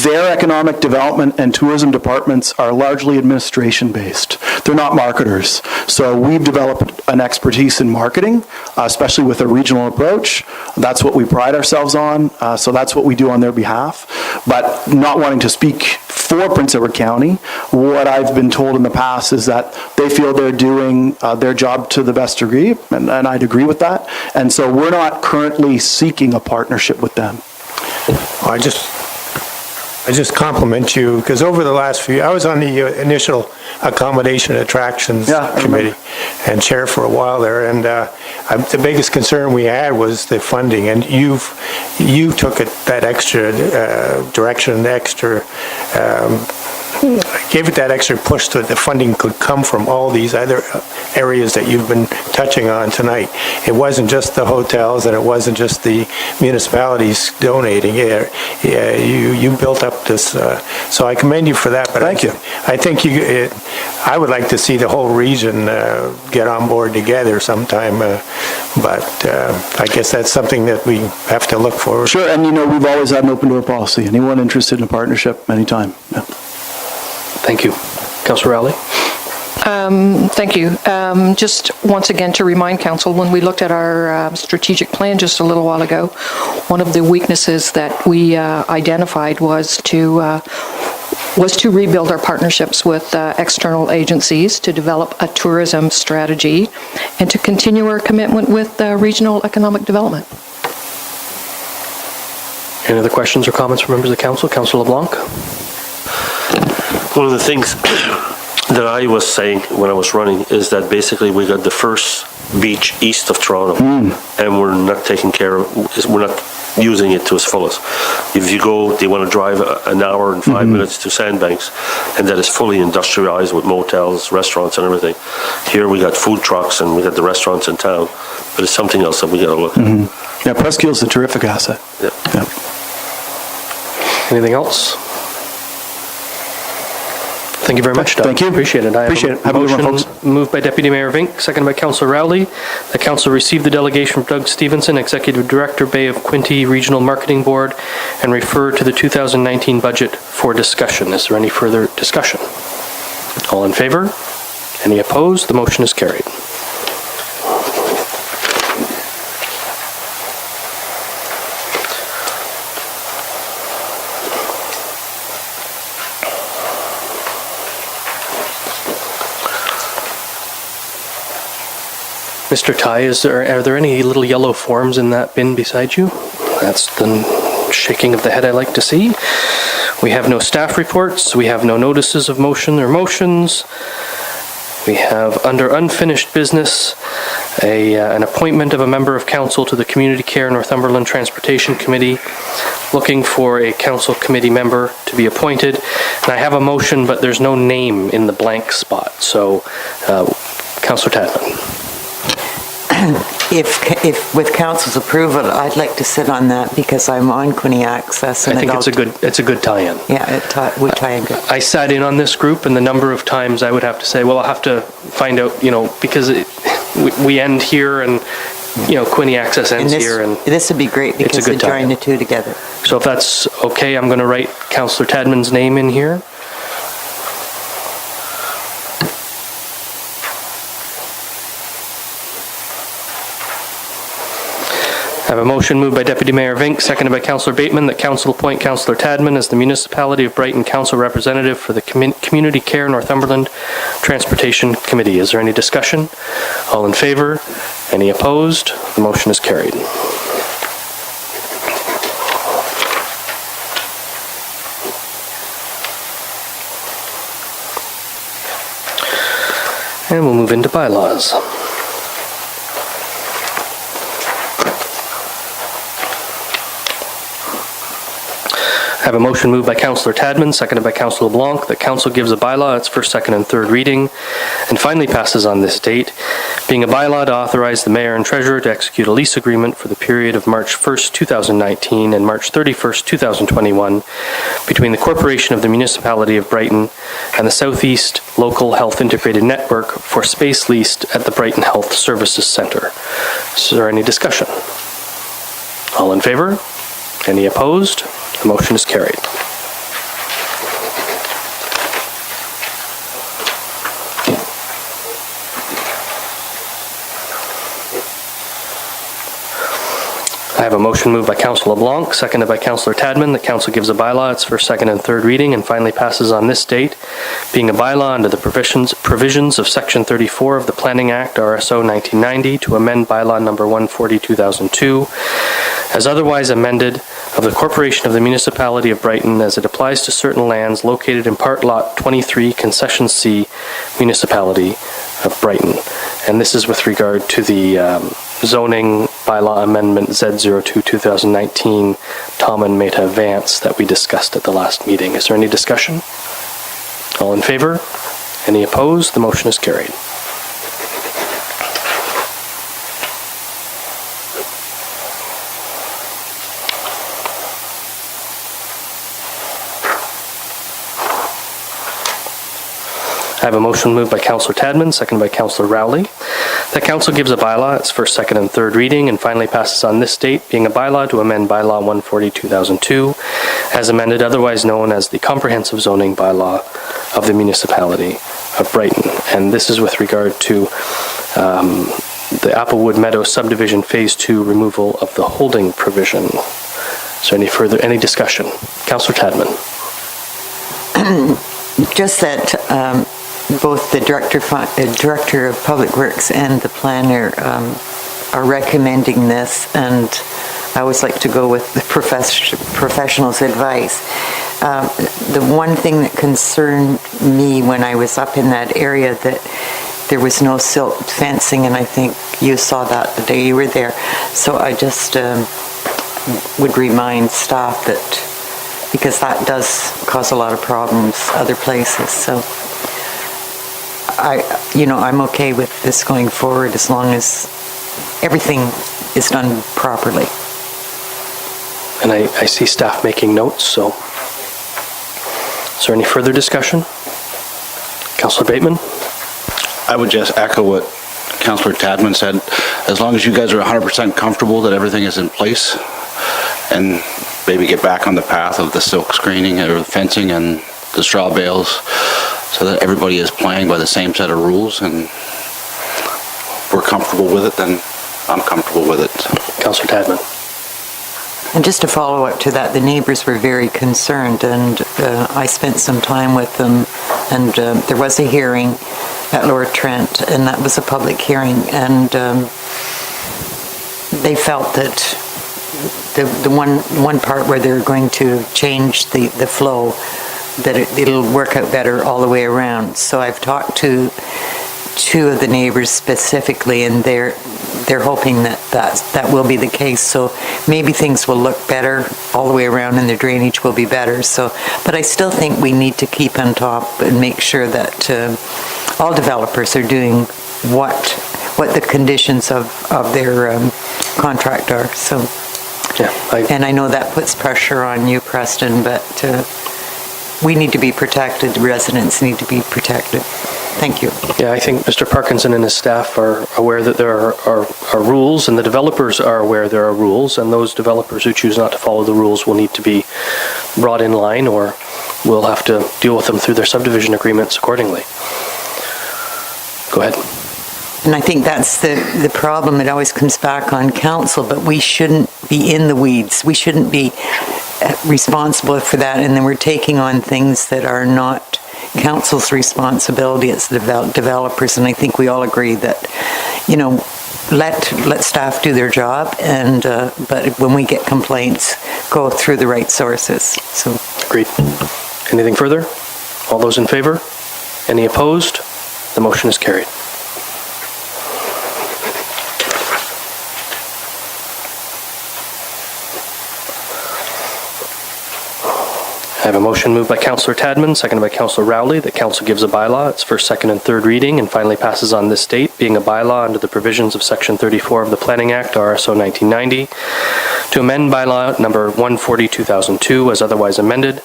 their economic development and tourism departments are largely administration-based. They're not marketers. So we've developed an expertise in marketing, especially with a regional approach. That's what we pride ourselves on. So that's what we do on their behalf. But not wanting to speak for Prince Edward County, what I've been told in the past is that they feel they're doing their job to the best degree, and I'd agree with that. And so we're not currently seeking a partnership with them. I just compliment you, because over the last few, I was on the initial Accommodation Attractions Committee and chair for a while there, and the biggest concern we had was the funding, and you took it that extra direction, gave it that extra push so that the funding could come from all these other areas that you've been touching on tonight. It wasn't just the hotels, and it wasn't just the municipalities donating. You built up this, so I commend you for that. But Thank you. I think I would like to see the whole region get on board together sometime, but I guess that's something that we have to look for. Sure, and we've always had an open door policy. Anyone interested in a partnership, anytime. Yeah. Thank you. Councillor Rowley? Thank you. Just once again to remind council, when we looked at our strategic plan just a little while ago, one of the weaknesses that we identified was to rebuild our partnerships with external agencies, to develop a tourism strategy, and to continue our commitment with regional economic development. Any other questions or comments from members of the council? Councillor LeBlanc? One of the things that I was saying when I was running is that basically we got the first beach east of Toronto, and we're not taking care of, we're not using it to its fullest. If you go, they want to drive an hour and 5 minutes to Sandbanks, and that is fully industrialized with motels, restaurants, and everything. Here we got food trucks and we got the restaurants in town, but it's something else that we got to look at. Yeah, Presqu'île's a terrific asset. Yeah. Anything else? Thank you very much, Doug. Thank you. Appreciate it. Appreciate it. Have a good one, folks. Moved by Deputy Mayor Vink, seconded by Councillor Rowley. The council received the delegation from Doug Stevenson, Executive Director, Bay of Quinte Regional Marketing Board, and refer to the 2019 budget for discussion. Is there any further discussion? All in favor? Any opposed? The motion is carried. Mr. Ty, are there any little yellow forms in that bin beside you? That's the shaking of the head I like to see. We have no staff reports. We have no notices of motion or motions. We have, under unfinished business, an appointment of a member of council to the Community Care Northumberland Transportation Committee, looking for a council committee member to be appointed. And I have a motion, but there's no name in the blank spot. So, Councillor Tadman. If with council's approval, I'd like to sit on that because I'm on Quinte Access. And I think it's a good tie-in. Yeah, it would tie in good. I sat in on this group, and the number of times I would have to say, well, I'll have to find out, because we end here, and Quinte Access ends here, and this would be great because we join the two together. So if that's okay, I'm going to write Councillor Tadman's name in here. I have a motion moved by Deputy Mayor Vink, seconded by Councillor Bateman, that council appoint Councillor Tadman as the Municipality of Brighton Council representative for the Community Care Northumberland Transportation Committee. Is there any discussion? All in favor? Any opposed? The motion is carried. And we'll move into bylaws. I have a motion moved by Councillor Tadman, seconded by Councillor LeBlanc, that council gives a bylaw its first, second, and third reading, and finally passes on this date, being a bylaw to authorize the mayor and treasurer to execute a lease agreement for the period of March 1st, 2019 and March 31st, 2021 between the Corporation of the Municipality of Brighton and the Southeast Local Health Integrated Network for space leased at the Brighton Health Services Centre. Is there any discussion? All in favor? Any opposed? The motion is carried. I have a motion moved by Councillor LeBlanc, seconded by Councillor Tadman, that council gives a bylaw its first, second, and third reading and finally passes on this date, being a bylaw under the provisions of Section 34 of the Planning Act, RSO 1990, to amend bylaw number 140/2002, as otherwise amended, of the Corporation of the Municipality of Brighton as it applies to certain lands located in Part Lot 23, Concession C, Municipality of Brighton. And this is with regard to the zoning bylaw amendment Z02-2019 Tom and Meta Vance that we discussed at the last meeting. Is there any discussion? All in favor? Any opposed? The motion is carried. I have a motion moved by Councillor Tadman, seconded by Councillor Rowley, that council gives a bylaw its first, second, and third reading and finally passes on this date, being a bylaw to amend bylaw 140/2002, as amended, otherwise known as the Comprehensive Zoning Bylaw of the Municipality of Brighton. And this is with regard to the Applewood Meadows Subdivision Phase 2 removal of the holding provision. Is there any discussion? Councillor Tadman. Just that both the director of Public Works and the planner are recommending this, and I always like to go with the professional's advice. The one thing that concerned me when I was up in that area, that there was no silt fencing, and I think you saw that the day you were there. So I just would remind staff that, because that does cause a lot of problems other places. So I'm okay with this going forward as long as everything is done properly. And I see staff making notes, so is there any further discussion? Councillor Bateman? I would just echo what Councillor Tadman said. As long as you guys are 100% comfortable that everything is in place, and maybe get back on the path of the silk screening or the fencing and the straw bales, so that everybody is playing by the same set of rules and we're comfortable with it, then I'm comfortable with it. Councillor Tadman. And just to follow up to that, the neighbors were very concerned, and I spent some time with them, and there was a hearing at Lower Trent, and that was a public hearing, and they felt that the one part where they're going to change the flow, that it'll work out better all the way around. So I've talked to two of the neighbors specifically, and they're hoping that will be the case. So maybe things will look better all the way around, and the drainage will be better. So, but I still think we need to keep on top and make sure that all developers are doing what the conditions of their contract are. So. Yeah, And I know that puts pressure on you, Preston, but we need to be protected. The residents need to be protected. Thank you. Yeah, I think Mr. Parkinson and his staff are aware that there are rules, and the developers are aware there are rules, and those developers who choose not to follow the rules will need to be brought in line, or we'll have to deal with them through their subdivision agreements accordingly. Go ahead. And I think that's the problem. It always comes back on council, but we shouldn't be in the weeds. We shouldn't be responsible for that, and then we're taking on things that are not council's responsibility. It's the developers, and I think we all agree that, let staff do their job, and but when we get complaints, go through the right sources. So Agreed. Anything further? All those in favor? Any opposed? The motion is carried. I have a motion moved by Councillor Tadman, seconded by Councillor Rowley, that council gives a bylaw its first, second, and third reading and finally passes on this date, being a bylaw under the provisions of Section 34 of the Planning Act, RSO 1990, to amend bylaw number 140-2002 as otherwise amended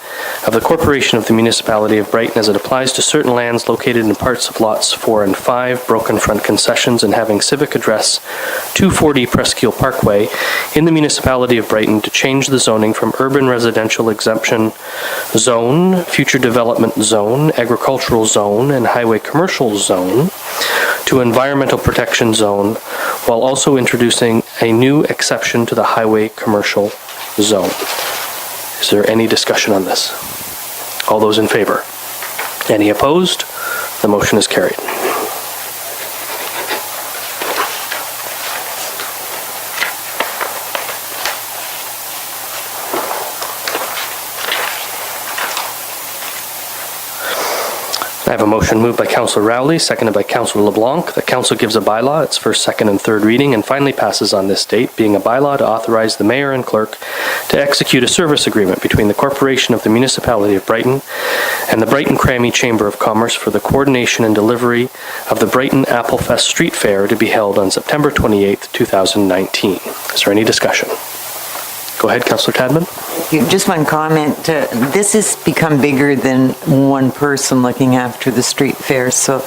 of the Corporation of the Municipality of Brighton as it applies to certain lands located in parts of lots 4 and 5, broken front concessions, and having civic address 240 Presqu'île Parkway in the Municipality of Brighton to change the zoning from urban residential exemption zone, future development zone, agricultural zone, and highway commercial zone to environmental protection zone, while also introducing a new exception to the highway commercial zone. Is there any discussion on this? All those in favor? Any opposed? The motion is carried. I have a motion moved by Councillor Rowley, seconded by Councillor LeBlanc, that council gives a bylaw its first, second, and third reading and finally passes on this date, being a bylaw to authorize the mayor and clerk to execute a service agreement between the Corporation of the Municipality of Brighton and the Brighton Crammy Chamber of Commerce for the coordination and delivery of the Brighton Applefest Street Fair to be held on September 28th, 2019. Is there any discussion? Go ahead, Councillor Tadman. Just one comment. This has become bigger than one person looking after the street fair, so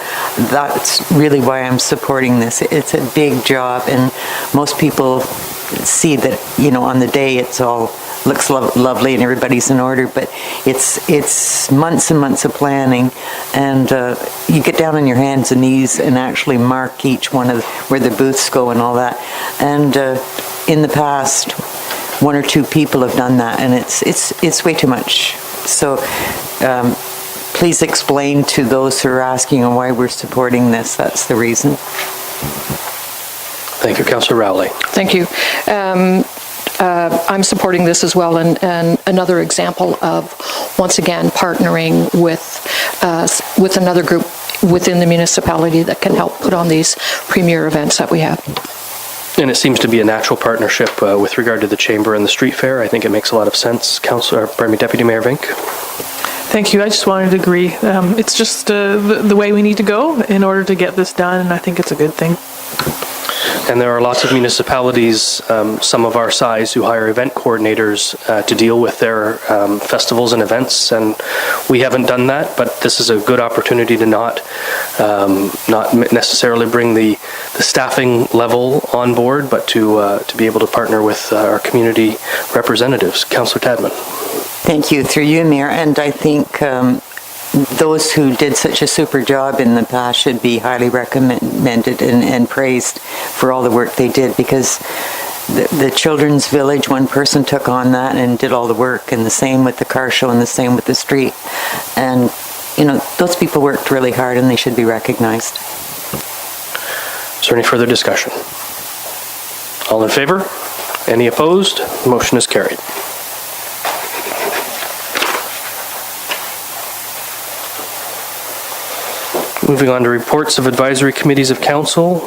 that's really why I'm supporting this. It's a big job, and most people see that, you know, on the day it's all looks lovely and everybody's in order, but it's months and months of planning, and you get down on your hands and knees and actually mark each one of where the booths go and all that. And in the past, one or two people have done that, and it's way too much. So please explain to those who are asking why we're supporting this. That's the reason. Thank you, Councillor Rowley. Thank you. I'm supporting this as well, and another example of, once again, partnering with another group within the municipality that can help put on these premier events that we have. And it seems to be a natural partnership with regard to the Chamber and the Street Fair. I think it makes a lot of sense. Deputy Mayor Vink. Thank you. I just wanted to agree. It's just the way we need to go in order to get this done, and I think it's a good thing. And there are lots of municipalities, some of our size, who hire event coordinators to deal with their festivals and events, and we haven't done that, but this is a good opportunity to not necessarily bring the staffing level on board, but to be able to partner with our community representatives. Councillor Tadman. Thank you. Through you, Mayor. And I think those who did such a super job in the past should be highly recommended and praised for all the work they did, because the Children's Village, one person took on that and did all the work, and the same with the car show and the same with the street. And, you know, those people worked really hard and they should be recognized. Is there any further discussion? All in favor? Any opposed? The motion is carried. Moving on to reports of advisory committees of council,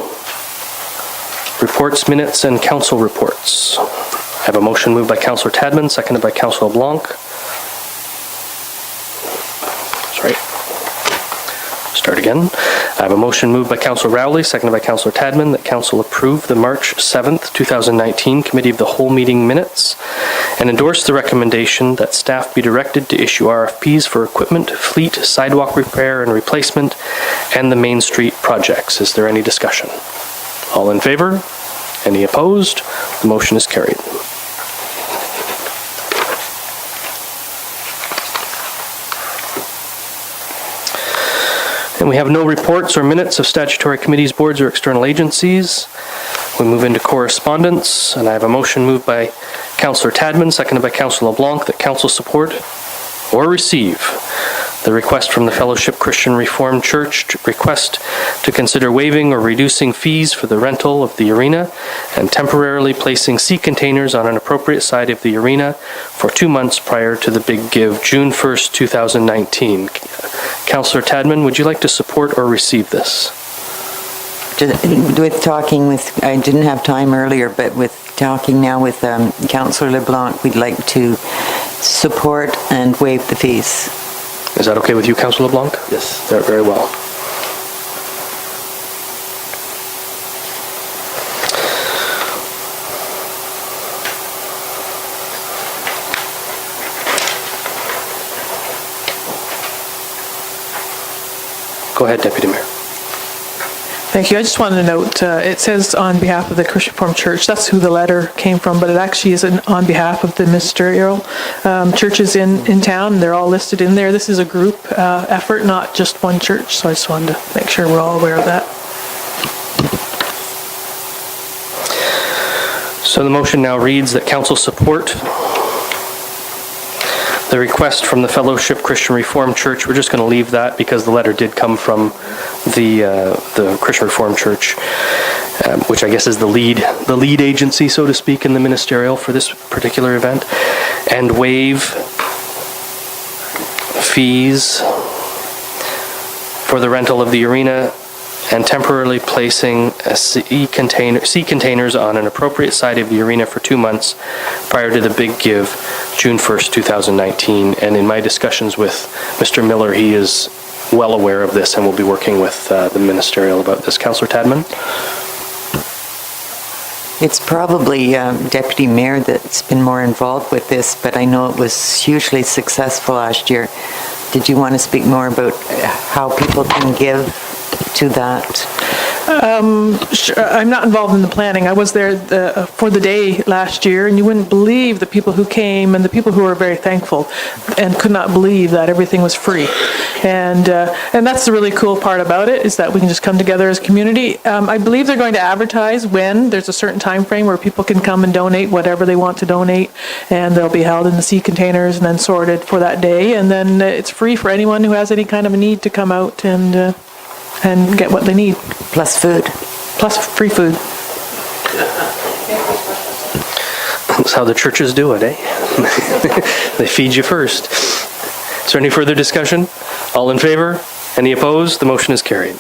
reports, minutes, and council reports. I have a motion moved by Councillor Tadman, seconded by Councillor LeBlanc. Sorry. Start again. I have a motion moved by Councillor Rowley, seconded by Councillor Tadman, that council approve the March 7th, 2019 Committee of the Whole meeting minutes and endorse the recommendation that staff be directed to issue RFPs for equipment, fleet, sidewalk repair and replacement, and the Main Street projects. Is there any discussion? All in favor? Any opposed? The motion is carried. And we have no reports or minutes of statutory committees, boards, or external agencies. We move into correspondence, and I have a motion moved by Councillor Tadman, seconded by Councillor LeBlanc, that council support or receive the request from the Fellowship Christian Reformed Church to request to consider waiving or reducing fees for the rental of the arena and temporarily placing sea containers on an appropriate side of the arena for 2 months prior to the Big Give, June 1st, 2019. Councillor Tadman, would you like to support or receive this? With talking with, I didn't have time earlier, but with talking now with Councillor LeBlanc, we'd like to Support and waive the fees. Is that okay with you, Councillor LeBlanc? Yes. Very well. Go ahead, Deputy Mayor. Thank you. I just wanted to note, it says on behalf of the Christian Reformed Church, that's who the letter came from, but it actually is on behalf of the ministerial churches in town. They're all listed in there. This is a group effort, not just one church, so I just wanted to make sure we're all aware of that. So the motion now reads that council support the request from the Fellowship Christian Reformed Church. We're just going to leave that because the letter did come from the Christian Reformed Church, which I guess is the lead agency, so to speak, in the ministerial for this particular event, and waive fees for the rental of the arena and temporarily placing sea containers on an appropriate side of the arena for 2 months prior to the Big Give, June 1st, 2019. And in my discussions with Mr. Miller, he is well aware of this and will be working with the ministerial about this. Councillor Tadman? It's probably Deputy Mayor that's been more involved with this, but I know it was hugely successful last year. Did you want to speak more about how people can give to that? Sure, I'm not involved in the planning. I was there for the day last year, and you wouldn't believe the people who came and the people who were very thankful and could not believe that everything was free. And that's the really cool part about it, is that we can just come together as a community. I believe they're going to advertise when there's a certain time frame where people can come and donate whatever they want to donate, and they'll be held in the sea containers and then sorted for that day. And then it's free for anyone who has any kind of a need to come out and get what they need. Plus food. Plus free food. That's how the churches do it, eh? They feed you first. Is there any further discussion? All in favor? Any opposed? The motion is carried.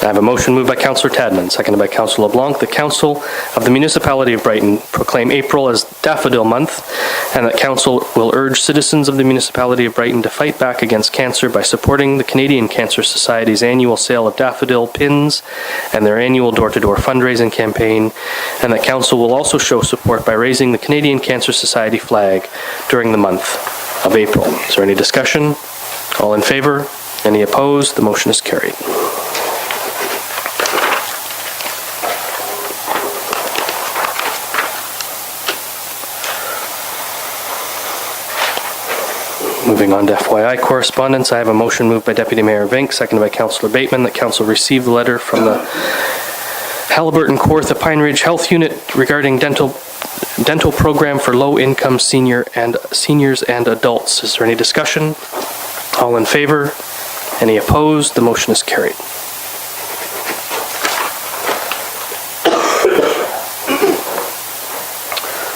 I have a motion moved by Councillor Tadman, seconded by Councillor LeBlanc. The Council of the Municipality of Brighton proclaim April as Daffodil Month, and that Council will urge citizens of the Municipality of Brighton to fight back against cancer by supporting the Canadian Cancer Society's annual sale of daffodil pins and their annual door-to-door fundraising campaign, and that Council will also show support by raising the Canadian Cancer Society flag during the month of April. Is there any discussion? All in favor? Any opposed? The motion is carried. Moving on to FYI correspondence, I have a motion moved by Deputy Mayor Vink, seconded by Councillor Bateman, that Council receive the letter from the Halliburton Kawartha Pine Ridge Health Unit regarding dental program for low-income seniors and adults. Is there any discussion? All in favor? Any opposed? The motion is carried.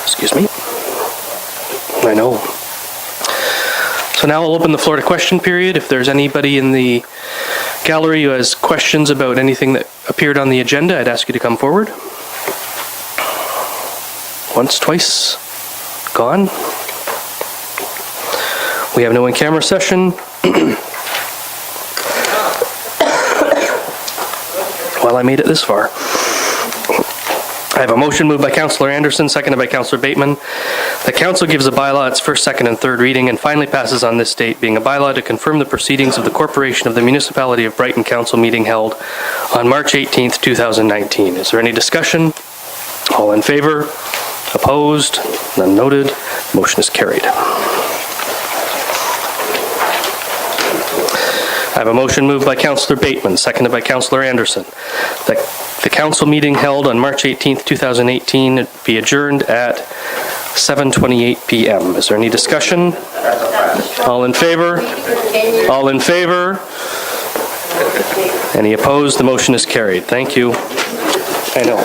Excuse me. I know. So now I'll open the floor to question period. If there's anybody in the gallery who has questions about anything that appeared on the agenda, I'd ask you to come forward. Once, twice, gone. We have no in-camera session. Well, I made it this far. I have a motion moved by Councillor Anderson, seconded by Councillor Bateman. The Council gives a bylaw its first, second, and third reading and finally passes on this date, being a bylaw to confirm the proceedings of the Corporation of the Municipality of Brighton Council meeting held on March 18th, 2019. Is there any discussion? All in favor? Opposed? None noted. Motion is carried. I have a motion moved by Councillor Bateman, seconded by Councillor Anderson, that the council meeting held on March 18th, 2018 be adjourned at 7:28 p.m. Is there any discussion? All in favor? All in favor? Any opposed? The motion is carried. Thank you. I know.